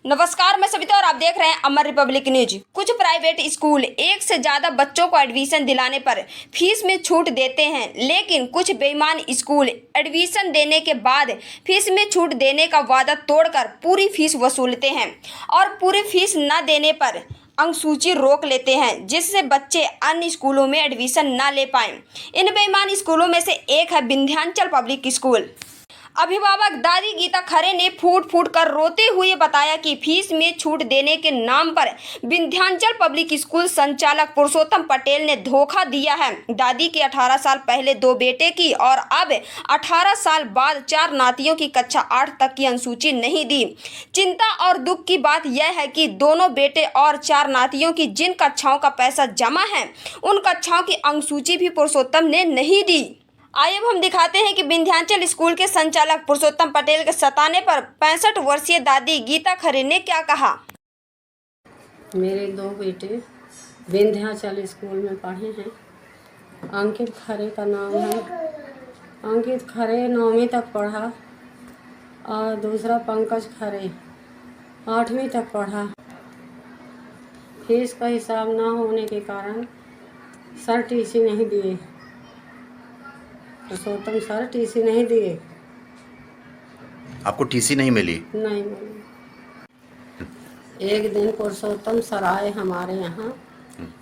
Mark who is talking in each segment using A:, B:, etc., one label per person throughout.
A: नमस्कार, मैं सविता और आप देख रहे हैं अमर रिपब्लिक न्यूज। कुछ प्राइवेट स्कूल एक से ज़्यादा बच्चों को एडमिशन दिलाने पर फीस में छूट देते हैं, लेकिन कुछ बेईमान स्कूल एडमिशन देने के बाद फीस में छूट देने का वादा तोड़कर पूरी फीस वसूलते हैं और पूरी फीस न देने पर अंकसूची रोक लेते हैं, जिससे बच्चे अन्य स्कूलों में एडमिशन न ले पाएं। इन बेईमान स्कूलों में से एक है विंध्याचल पब्लिक स्कूल। अभिभावक दादी गीता खरे ने फूट फूट कर रोते हुए बताया कि फीस में छूट देने के नाम पर विंध्याचल पब्लिक स्कूल संचालक पुरुषोत्तम पटेल ने धोखा दिया है। दादी के 18 साल पहले 2 बेटे की और अब 18 साल बाद 4 नातियों की कक्षा 8 तक की अनुसूची नहीं दी। चिंता और दुख की बात यह है कि दोनों बेटे और 4 नातियों की जिन कक्षाओं का पैसा जमा है, उन कक्षाओं की अनुसूची भी पुरुषोत्तम ने नहीं दी। आइए हम दिखाते हैं कि विंध्याचल स्कूल के संचालक पुरुषोत्तम पटेल के सताने पर 65 वर्षीय दादी गीता खरे ने क्या कहा।
B: मेरे 2 बेटे विंध्याचल स्कूल में पढ़े हैं। अंकित खरे का नाम है। अंकित खरे 9वीं तक पढ़ा और दूसरा पंकज खरे 8वीं तक पढ़ा। फीस का हिसाब ना होने के कारण सर टीसी नहीं दिए। पुरुषोत्तम सर टीसी नहीं दिए।
C: आपको टीसी नहीं मिली?
B: नहीं मिली। एक दिन पुरुषोत्तम सर आए हमारे यहाँ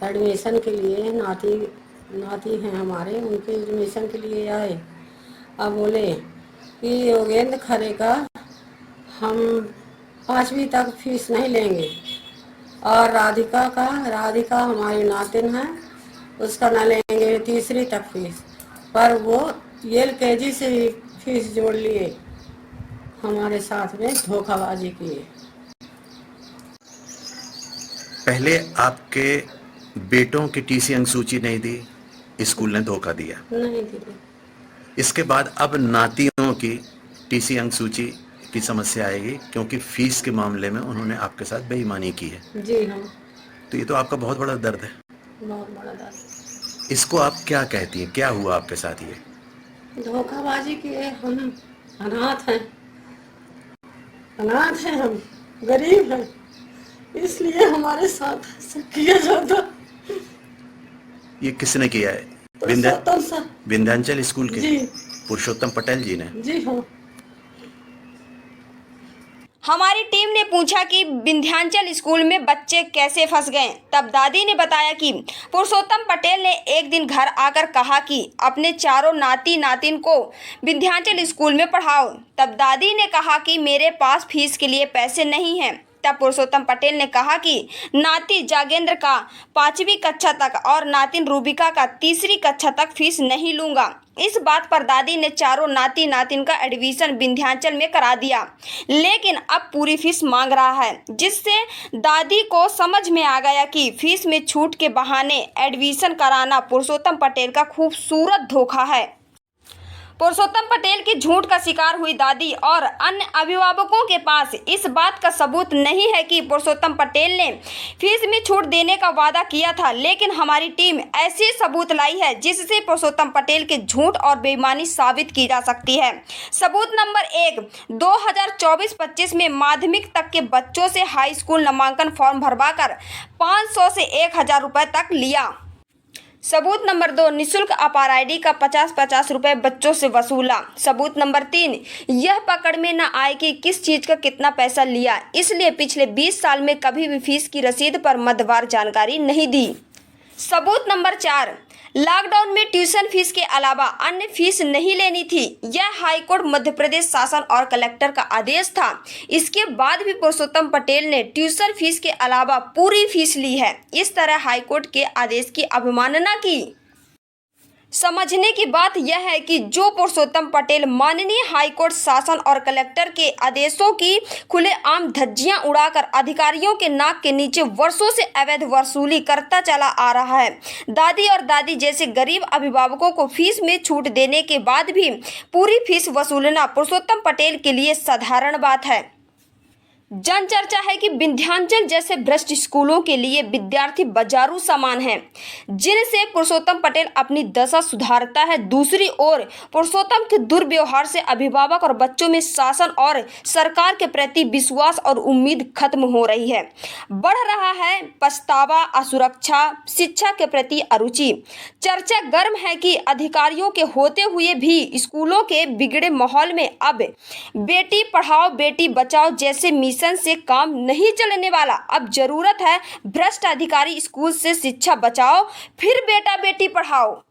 B: एडमिशन के लिए। नाती हैं हमारे, उनके एडमिशन के लिए आए। अब बोले कि योगेंद्र खरे का हम 5वीं तक फीस नहीं लेंगे और राधिका हमारी नातिन है, उसका न लेंगे 3री तक फीस। पर वो LKG से ही फीस जोड़ लिए, हमारे साथ में धोखाबाजी किए।
C: पहले आपके बेटों की टीसी अनुसूची नहीं दी, स्कूल ने धोखा दिया।
B: नहीं दी।
C: इसके बाद अब नातियों की टीसी अनुसूची की समस्या आएगी, क्योंकि फीस के मामले में उन्होंने आपके साथ बेईमानी की है।
B: जी हाँ।
C: तो ये तो आपका बहुत बड़ा दर्द है।
B: बहुत बड़ा दर्द।
C: इसको आप क्या कहती हैं, क्या हुआ आपके साथ? ये
B: धोखाबाजी किए। हम अनाथ हैं, हम गरीब हैं, इसलिए हमारे साथ ऐसा किया जाता।
C: ये किसने किया है?
B: पुरुषोत्तम सर,
C: विंध्याचल स्कूल के
B: जी,
C: पुरुषोत्तम पटेल जी ने।
B: जी हाँ।
A: हमारी टीम ने पूछा कि विंध्याचल स्कूल में बच्चे कैसे फंस गए। तब दादी ने बताया कि पुरुषोत्तम पटेल ने एक दिन घर आकर कहा कि अपने चारों नाती नातिन को विंध्याचल स्कूल में पढ़ाओ। तब दादी ने कहा कि मेरे पास फीस के लिए पैसे नहीं हैं। तब पुरुषोत्तम पटेल ने कहा कि नाती जागेंद्र का 5वीं कक्षा तक और नातिन रूबिका का 3री कक्षा तक फीस नहीं लूंगा। इस बात पर दादी ने चारों नाती नातिन का एडमिशन विंध्याचल में करा दिया, लेकिन अब पूरी फीस मांग रहा है, जिससे दादी को समझ में आ गया कि फीस में छूट के बहाने एडमिशन कराना पुरुषोत्तम पटेल का खूबसूरत धोखा है। पुरुषोत्तम पटेल की झूठ का शिकार हुई दादी और अन्य अभिभावकों के पास इस बात का सबूत नहीं है कि पुरुषोत्तम पटेल ने फीस में छूट देने का वादा किया था, लेकिन हमारी टीम ऐसे सबूत लाई है जिससे पुरुषोत्तम पटेल के झूठ और बेईमानी साबित की जा सकती है। सबूत नंबर 1, 2024-25 में माध्यमिक तक के बच्चों से हाई स्कूल नामांकन फॉर्म भरवाकर 500 से 1000 रुपये तक लिया। सबूत नंबर 2, निःशुल्क अपार ID का 50-50 रुपये बच्चों से वसूला। सबूत नंबर 3, यह पकड़ में न आए कि किस चीज़ का कितना पैसा लिया, इसलिए पिछले 20 साल में कभी भी फीस की रसीद पर मदवार जानकारी नहीं दी। सबूत नंबर 4, लॉकडाउन में ट्यूशन फीस के अलावा अन्य फीस नहीं लेनी थी। यह हाईकोर्ट मध्य प्रदेश शासन और कलेक्टर का आदेश था। इसके बाद भी पुरुषोत्तम पटेल ने ट्यूशन फीस के अलावा पूरी फीस ली है। इस तरह हाईकोर्ट के आदेश की अवमानना की। समझने की बात यह है कि जो पुरुषोत्तम पटेल माननीय हाईकोर्ट शासन और कलेक्टर के आदेशों की खुलेआम धज्जियां उड़ाकर अधिकारियों के नाक के नीचे वर्षों से अवैध वसूली करता चला आ रहा है। दादी और दादी जैसे गरीब अभिभावकों को फीस में छूट देने के बाद भी पूरी फीस वसूलना पुरुषोत्तम पटेल के लिए साधारण बात है। जन चर्चा है कि विंध्याचल जैसे भ्रष्ट स्कूलों के लिए विद्यार्थी बाजारू सामान हैं, जिनसे पुरुषोत्तम पटेल अपनी दशा सुधारता है। दूसरी ओर पुरुषोत्तम के दुर्व्यवहार से अभिभावक और बच्चों में शासन और सरकार के प्रति विश्वास और उम्मीद खत्म हो रही है। बढ़ रहा है पछतावा, असुरक्षा, शिक्षा के प्रति अरुचि। चर्चा गर्म है कि अधिकारियों के होते हुए भी स्कूलों के बिगड़े माहौल में अब बेटी पढ़ाओ बेटी बचाओ जैसे मिशन से काम नहीं चलने वाला। अब जरूरत है भ्रष्ट अधिकारी स्कूल से शिक्षा बचाओ, फिर बेटा बेटी पढ़ाओ।